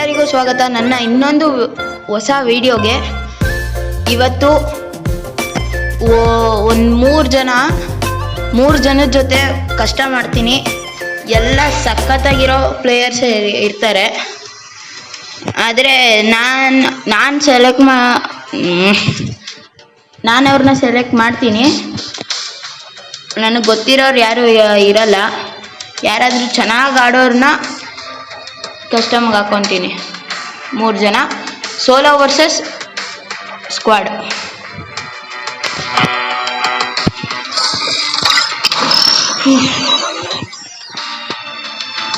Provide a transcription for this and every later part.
ಎಲ್ಲರಿಗೂ ಸ್ವಾಗತ ನನ್ನ ಇನ್ನೊಂದು ಹೊಸ ವಿಡಿಯೋಗೆ. ಇವತ್ತು ಒಂದು ಮೂರು ಜನದ ಜೊತೆ ಕಷ್ಟ ಮಾಡ್ತೀನಿ. ಎಲ್ಲ ಸಖತ್ತಾಗಿರೋ ಪ್ಲೇಯರ್ಸ್ ಇರ್ತಾರೆ. ಆದರೆ ನಾನು ಅವ್ರನ್ನ ಸೆಲೆಕ್ಟ್ ಮಾಡ್ತೀನಿ. ನನಗೆ ಗೊತ್ತಿರೋರು ಯಾರು ಇರಲ್ಲ. ಯಾರಾದರೂ ಚೆನ್ನಾಗಿ ಆಡೋರನ್ನ ಕಸ್ಟಮ್ಗೆ ಹಾಕ್ಕೊತೀನಿ. 3 ಜನ ಸೋಲೋ ವರ್ಸಸ್ ಸ್ಕ್ವಾಡ್.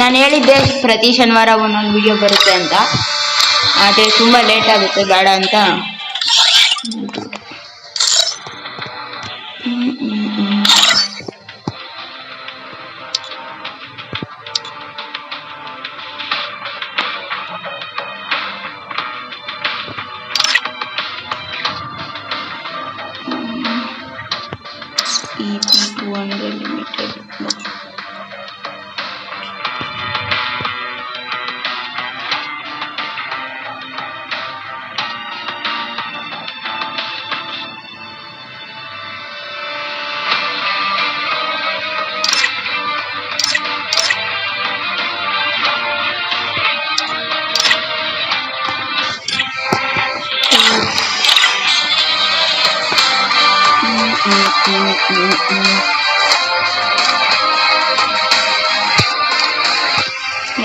ನಾನು ಹೇಳಿದ್ದೆ ಪ್ರತಿ ಶನಿವಾರ ಒಂದೊಂದು ವಿಡಿಯೋ ಬರುತ್ತೆ ಅಂತ, ಆದರೆ ತುಂಬ ಲೇಟ್ ಆಗುತ್ತೆ, ಬೇಡ ಅಂತ EP200 limited.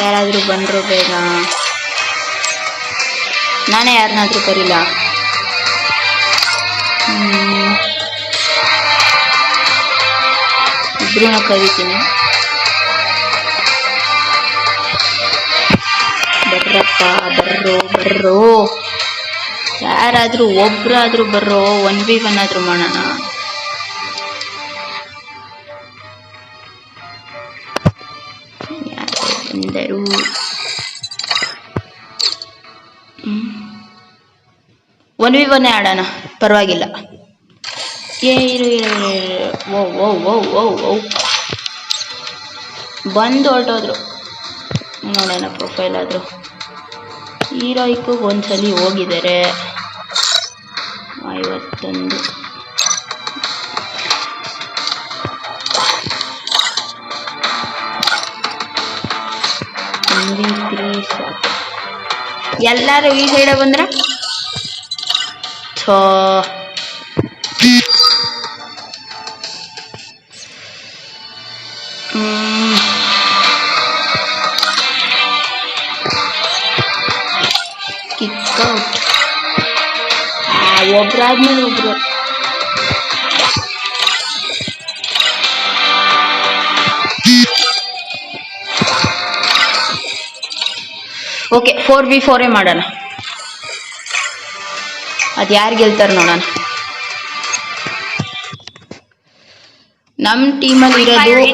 ಯಾರಾದರೂ ಬಂದರು ಬೇಗ. ನಾನೇ ಯಾರನ್ನಾದ್ರೂ ಕರೀಲ. ಇಬ್ರನ್ನ ಕರಿತೀನಿ. ಬರ್ರಪ್ಪ, ಬರ್ರೋ. ಯಾರಾದರೂ ಒಬ್ರಾದ್ರೂ ಬರ್ರೋ. 1v1 ಆದ್ರೂ ಮಾಡೋಣ. ಎಂದರು 1v1 ಆಡೋಣ, ಪರವಾಗಿಲ್ಲ. ಇರು ಓ ಬಂದು ಹೊರಟೋದ್ರು. ನೋಡೋಣ ಪ್ರೊಫೈಲ್ ಆದರೂ. ಹೀರೋಯಿಕ್ಕಿಗೆ ಒಂದ್ಸಲಿ ಹೋಗಿದ್ದಾರೆ. 51 ಎಲ್ಲರೂ ಈ ಸೈಡ ಬಂದ್ರ ಕಿಕ್ಔಟ್. ಒಬ್ರಾದ್ಮೇಲೆ ಒಬ್ರು. ಓಕೆ, 4v4 ಮಾಡೋಣ. ಅದು ಯಾರು ಗೆಲ್ತಾರೆ ನೋಡೋಣ. ನಮ್ಮ ಟೀಮಲ್ಲಿ ಇರೋದು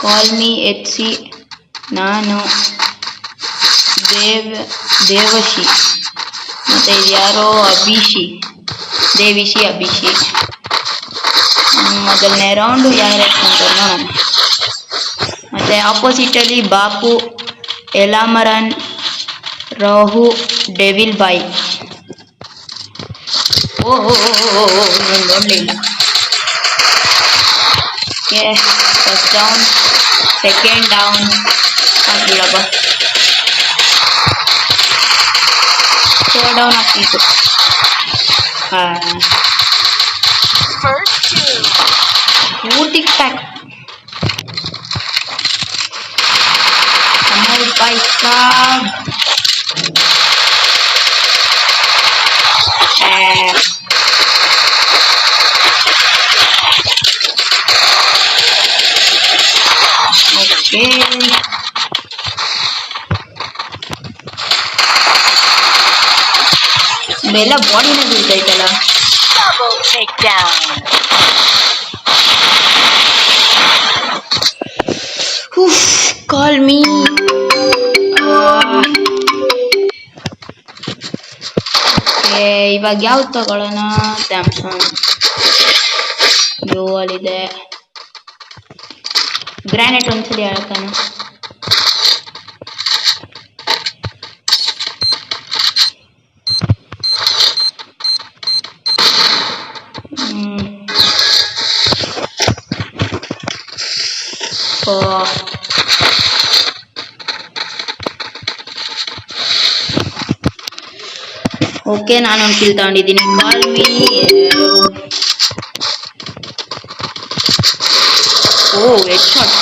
ಕಾಲ್ಮಿ HC, ನಾನು ದೇವಶಿ, ಮತ್ತು ಇದು ಯಾರೋ ದೇವಿಶಿ ಅಭಿಷಿ. ಮೊದಲನೇ ರೌಂಡು ಯಾರು ಅಂತಾರೆ ನೋಡೋಣ. ಮತ್ತು ಆಪೋಸಿಟಲ್ಲಿ ಬಾಪು, ಎಲಾಮರನ್, ರಾಹು, ಡೆವಿಲ್ ಬಾಯ್. ನೋಡಲಿಲ್ಲ. Okay, first down, second down ಆಗಿಲ್ಲಪ್ಪ, ಥರ್ಡ್ ಡೌನ್ ಆಗ್ತಿತ್ತು. ಪೂರ್ತಿ ಪ್ಯಾಕ್. ಓಕೆ, ಬೆಲ್ಲ ಬಾಡಿನ ಬೀಳ್ತೈತಲ್ಲ. Call me. ಇವಾಗ ಯಾವ್ದು ತಗೊಳ್ಳೋಣ? ಸ್ಯಾಮ್ಸಂಗ್ ಡ್ಯೂಯಲ್ ಇದೆ, ಗ್ರಾನೈಟ್ ಒಂದ್ಸಲಿ ಹೇಳ್ತಾನೆ. ಓಕೆ, ನಾನೊಂದು ಕಿಲ್ ತಗೊಂಡಿದ್ದೀನಿ. Call me. Oh, head shot.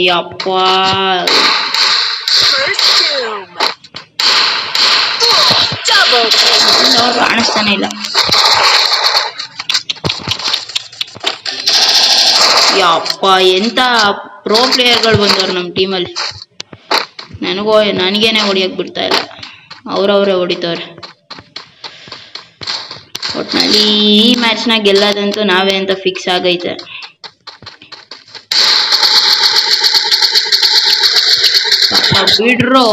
ಯಪ್ಪ, ಕಾಣಿಸ್ತಾನೆ ಇಲ್ಲ. ಯಪ್ಪ, ಎಂತ ಪ್ರೋ ಪ್ಲೇಯರ್ಗಳು ಬಂದವ್ರು ನಮ್ಮ ಟೀಮಲ್ಲಿ. ನನಗೇನೆ ಹೊಡಿಯಕ್ಕೆ ಬಿಡ್ತಾ ಇಲ್ಲ, ಅವ್ರವರೇ ಹೊಡಿತವ್ರೆ. ಒಟ್ನಲ್ಲಿ ಈ ಮ್ಯಾಚ್ನ ಗೆಲ್ಲೋದಂತೂ ನಾವೇ ಅಂತ ಫಿಕ್ಸ್ ಆಗೈತೆ. ಬಿಡ್ರೋ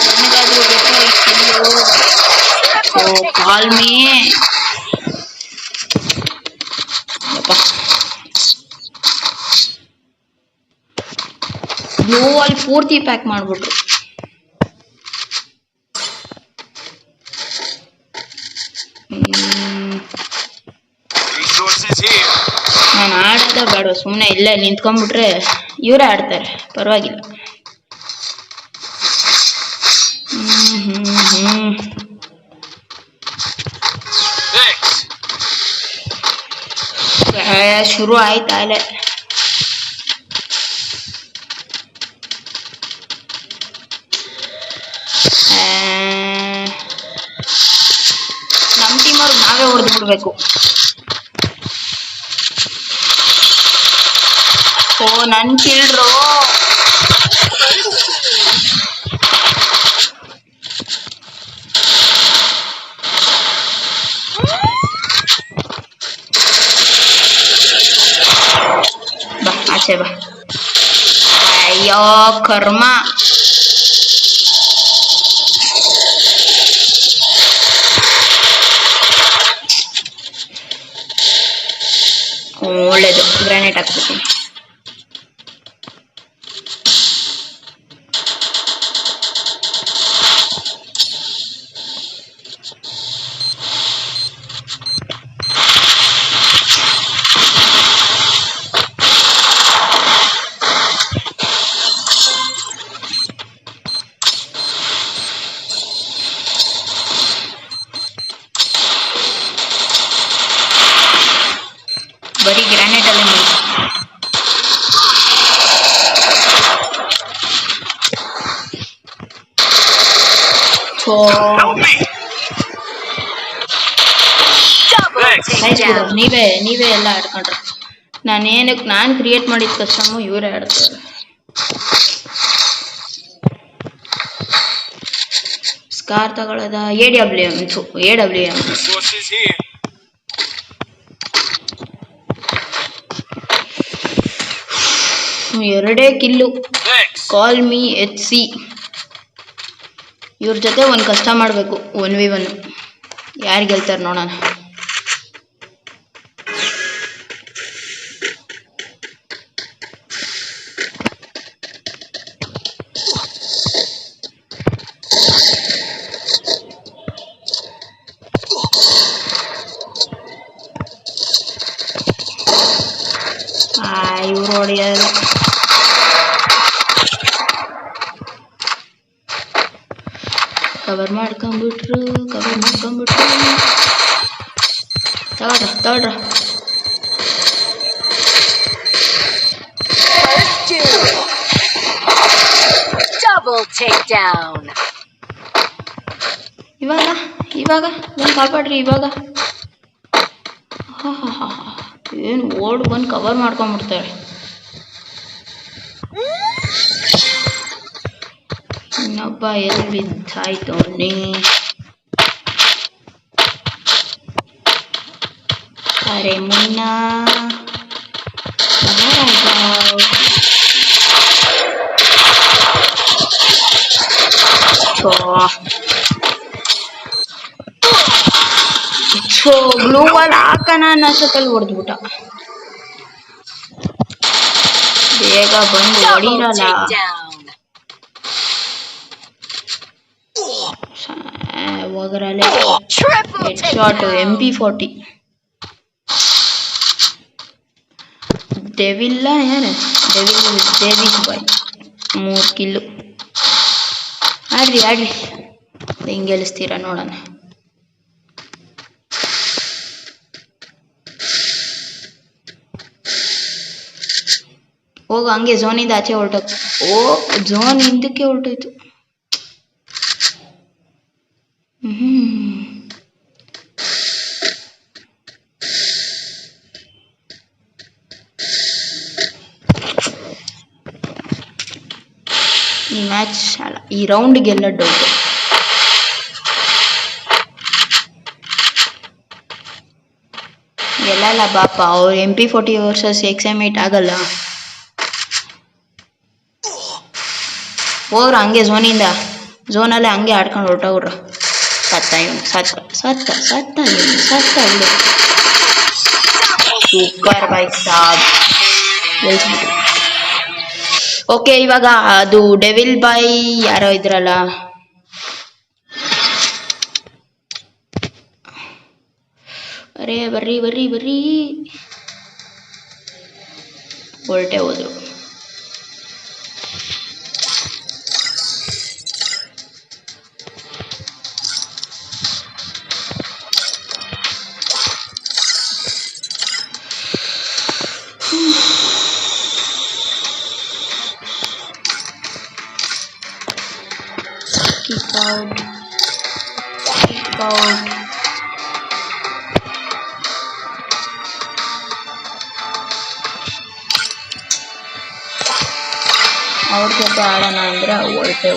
ನನಗಾದ್ರೂ ಬಿಟ್ರೋ. Call me. ಗ್ಲೂ ಅಲ್ಲಿ ಪೂರ್ತಿ ಪ್ಯಾಕ್ ಮಾಡ್ಬಿಟ್ರು. ನಾನು ಆಡೋದ ಬೇಡ, ಸುಮ್ಮನೆ ಇಲ್ಲೇ ನಿಂತ್ಕೊಂಡ್ಬಿಟ್ರೆ ಇವರೇ ಆಡ್ತಾರೆ, ಪರವಾಗಿಲ್ಲ. ಶುರು ಆಯ್ತಾಲೆ. ನಮ್ಮ ಟೀಮವ್ರಿಗೆ ನಾವೇ ಹೊಡೆದು ಬಿಡ್ಬೇಕು. ಓ, ನನ್ ಕಿಲ್ರು. ಬಾ ಆಚೆ ಬಾ. ಅಯ್ಯೋ ಕರ್ಮ. ಒಳ್ಳೇದು, ಗ್ರಾನೈಟ್ ಹಾಕ್ಬಿಡ್ತೀನಿ. ಬರೀ ಗ್ರಾನೈಟ್ ಅಲ್ಲೇ ಮಾಡಿ. ನೀವೇ ಎಲ್ಲ ಆಡ್ಕೊಂಡ್ರೆ ನಾನು ಕ್ರಿಯೇಟ್ ಮಾಡಿದ ಕಸ್ಟಮು ಇವರೇ ಆಡ್ತಾರೆ. ಸ್ಕಾರ್ ತಗೊಳ್ಳೋದ. AWM ಎರಡೇ ಕಿಲ್ಲು. Call me HC. ಇವ್ರ ಜೊತೆ ಒಂದು ಕಷ್ಟ ಮಾಡಬೇಕು, 1v1. ಯಾರು ಗೆಲ್ತಾರೆ ನೋಡೋಣ. ಇವ್ರು ಹೊಡೆಯೋದು. ಕವರ್ ಮಾಡ್ಕೊಂಡ್ಬಿಟ್ರು. ತಗೊಳ್ರ. ಇವಾಗ ನಾನು ಕಾಪಾಡ್ರಿ. ಇವಾಗ ಏನು ಓಡ್ ಬಂದು ಕವರ್ ಮಾಡ್ಕೊಂಡ್ಬಿಡ್ತಾಳೆ. ಇನ್ನೊಬ್ಬ ಎಲ್ಲಿ ಬಿದ್ದಾಯ್ತು ನೀ. ಅರೆ ಮುನ್ನ ಸೊ ಗ್ಲೂ ವಾಲ್ ಹಾಕನ ಅನ್ನೋಷ್ಟೊತ್ತಲ್ಲಿ ಹೊಡೆದ್ಬಿಟ್ಟ. ಬೇಗ ಬಂದು ಹೊಡಿರಲ್ಲ. ಹೋಗರಲ್ಲೇ ಹೆಡ್ ಶಾಟ್ MP40 ಡೆವಿಲ್ಲ ಯಾರು ಡೇವಿಸ್ ಬಾಯ್ 3 ಕಿಲ್ಲು. ಆಡ್ರಿ ಹೆಂಗೆ ಗೆಲ್ಲಿಸ್ತೀರಾ ನೋಡೋಣ. ಹೋಗ ಹಂಗೆ ಝೋನಿಂದ ಆಚೆ ಹೊರಟೋಕ್. ಓ ಝೋನ್ ಹಿಂದಕ್ಕೆ ಹೊರಟೋಯ್ತು. ಈ ಮ್ಯಾಚ್ ಅಲ್ಲ, ಈ ರೌಂಡ್ ಗೆಲ್ಲ ಡೌಟ್. ಗೆಲ್ಲಲ್ಲ ಬಾಪ. ಅವ್ರು MP40 ವರ್ಸಸ್ XM8 ಆಗಲ್ಲ. ಹೋಗ್ರ ಹಂಗೆ ಝೋನಲ್ಲೇ ಹಂಗೆ ಆಡ್ಕೊಂಡು ಹೊರಟೋಗ್ರ. ಸತ್ತ ಸೂಪರ್ ಬೈ ಸಾಬ್. ಓಕೆ, ಇವಾಗ ಅದು ಡೆವಿಲ್ ಬಾಯ್ ಯಾರೋ ಇದ್ರಲ್ಲ, ಅರೇ ಬರ್ರಿ ಹೊರಟೆ ಹೋದ್ರು. Kick out. ಅವ್ರ ಜೊತೆ ಆಡೋಣ ಅಂದರೆ ಹೊರಟೆ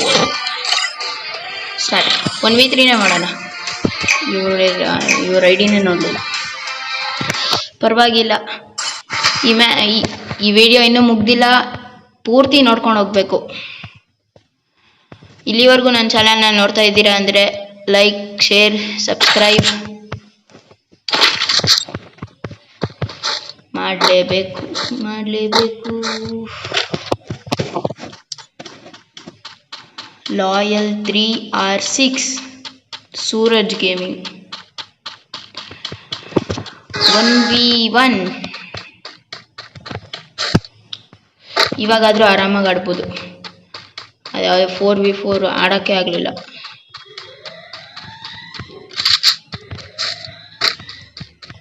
ಸ್ಟಾರ್ಟ್. 1v3ನೇ ಮಾಡೋಣ. ಇವ್ರ ಐಡಿನೇ ನೋಡಲಿಲ್ಲ. ಪರವಾಗಿಲ್ಲ, ಈ ವಿಡಿಯೋ ಇನ್ನೂ ಮುಗ್ದಿಲ್ಲ, ಪೂರ್ತಿ ನೋಡ್ಕೊಂಡು ಹೋಗ್ಬೇಕು. ಇಲ್ಲಿವರೆಗೂ ನನ್ನ ಚಾನಲ್ನ ನೋಡ್ತಾ ಇದ್ದೀರಾ ಅಂದರೆ ಲೈಕ್, ಶೇರ್, ಸಬ್ಸ್ಕ್ರೈಬ್ ಮಾಡಲೇಬೇಕು. Loyal 3R6 Suraj gaming 1v1. ಇವಾಗಾದರೂ ಆರಾಮಾಗಿ ಆಡ್ಬೋದು. ಅದ್ಯಾವುದೇ 4v4 ಆಡೋಕ್ಕೆ ಆಗಲಿಲ್ಲ.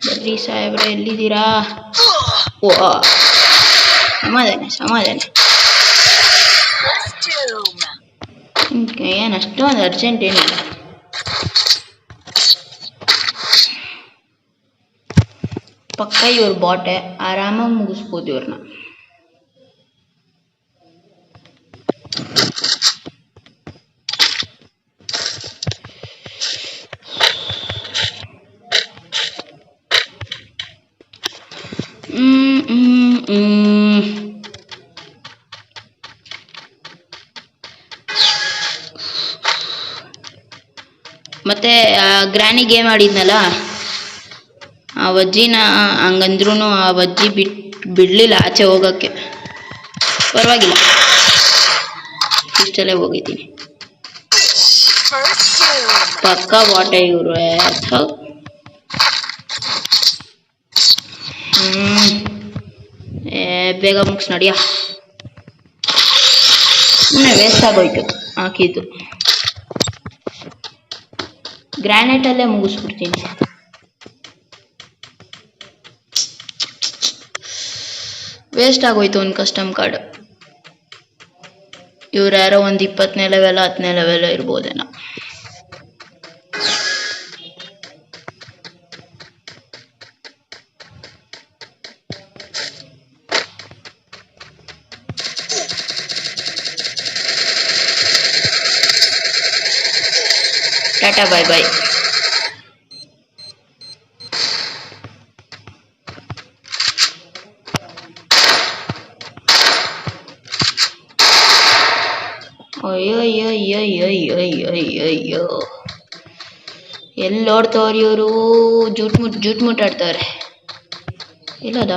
ಬರ್ರಿ ಸಾಹೇಬ್ರೆ, ಎಲ್ಲಿದ್ದೀರಾ? ಓ ಸಮಾಧಾನ. ಏನು ಅಷ್ಟೊಂದು ಅರ್ಜೆಂಟ್ ಏನಿಲ್ಲ. ಪಕ್ಕ ಇವ್ರ ಬಾಟೆ, ಆರಾಮಾಗಿ ಮುಗಿಸ್ಬೋದು ಇವ್ರನ್ನ. ಮತ್ತೆ ಗ್ರಾನಿ ಗೇಮ್ ಆಡಿದ್ನಲ್ಲ, ಆ ಅಜ್ಜಿನ ಹಂಗಂದ್ರೂ ಆ ಅಜ್ಜಿ ಬಿಡಲಿಲ್ಲ ಆಚೆ ಹೋಗೋಕ್ಕೆ. ಪರವಾಗಿಲ್ಲ, ಇಷ್ಟಲ್ಲೇ ಹೋಗಿದ್ದೀನಿ. ಪಕ್ಕ ಬಾಟೆ ಇವರು. ಬೇಗ ಮುಗಿಸ್ ನಡಿಯ. ಸುಮ್ಮನೆ ವೇಸ್ಟ್ ಆಗೋಯ್ತು ಹಾಕಿದ್ದು. ಗ್ರಾನೈಟಲ್ಲೇ ಮುಗಿಸ್ಬಿಡ್ತೀನಿ. ವೇಸ್ಟ್ ಆಗೋಯ್ತು ಒಂದು ಕಸ್ಟಮ್ ಕಾರ್ಡ್. ಇವ್ರು ಯಾರೋ ಒಂದು 20ನೇ ಲೆವೆಲ್ 10ನೇ ಲೆವೆಲ್ ಇರ್ಬೋದೇನೋ. ಟಾಟಾ ಬಾಯ್ ಬಾಯ್. ಅಯ್ಯೋ ಎಲ್ಲಿ ಓಡ್ತವ್ರಿ ಇವರು? ಜೂಟ್ ಮುಟ್ ಆಡ್ತವ್ರೆ. ಇಲ್ಲದ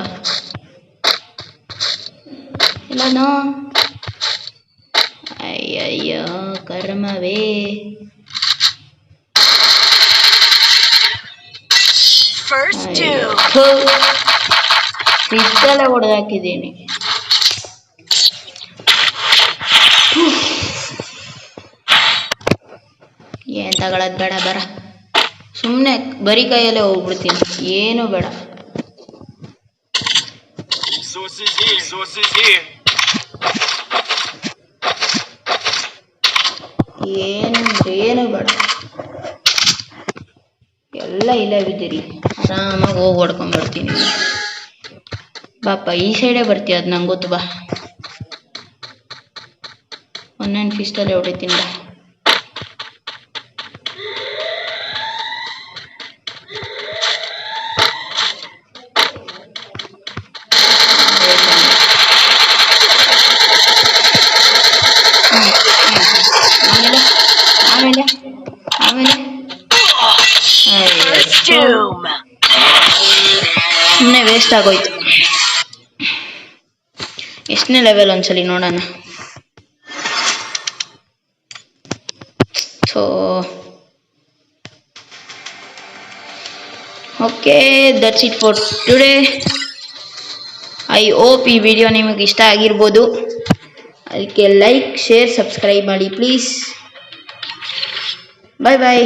ಇಲ್ಲನೋ. ಅಯ್ಯಯ್ಯೋ ಕರ್ಮವೇ. ಪಿಸ್ತಲೆ ಹೊಡೆದಾಕಿದ್ದೀನಿ. ಏನ್ ತಗೊಳದ್ ಬೇಡ, ಬರ ಸುಮ್ಮನೆ ಬರೀ ಕೈಯಲ್ಲೇ ಹೋಗ್ಬಿಡ್ತೀನಿ, ಏನು ಬೇಡ. ಏನು ಬೇಡ, ಎಲ್ಲ ಇಲ್ಲೇ ಬಿದ್ದೀರಿ. ಆರಾಮಾಗಿ ಹೋಗಿ ಹೊಡ್ಕೊಂಡ್ಬರ್ತೀನಿ. ಬಾಪ ಈ ಸೈಡೇ ಬರ್ತೀಯ, ಅದು ನಂಗೆ ಗೊತ್ತು. ಬಾ ಒಂದೊಂದು ಫಿಸ್ಟಲ್ಲೇ ಹೊಡಿತೀನಿ. ಬಾ ಆಮೇಲೆ ಸುಮ್ಮನೆ ವೇಸ್ಟ್ ಆಗೋಯ್ತು. ಎಷ್ಟನೇ ಲೆವೆಲ್ ಒಂದ್ಸಲಿ ನೋಡೋಣ. Okay, that's it for today. I hope ಈ ವಿಡಿಯೋ ನಿಮಗೆ ಇಷ್ಟ ಆಗಿರ್ಬೋದು. ಅದಕ್ಕೆ ಲೈಕ್, ಶೇರ್, ಸಬ್ಸ್ಕ್ರೈಬ್ ಮಾಡಿ ಪ್ಲೀಸ್. ಬಾಯ್ ಬಾಯ್.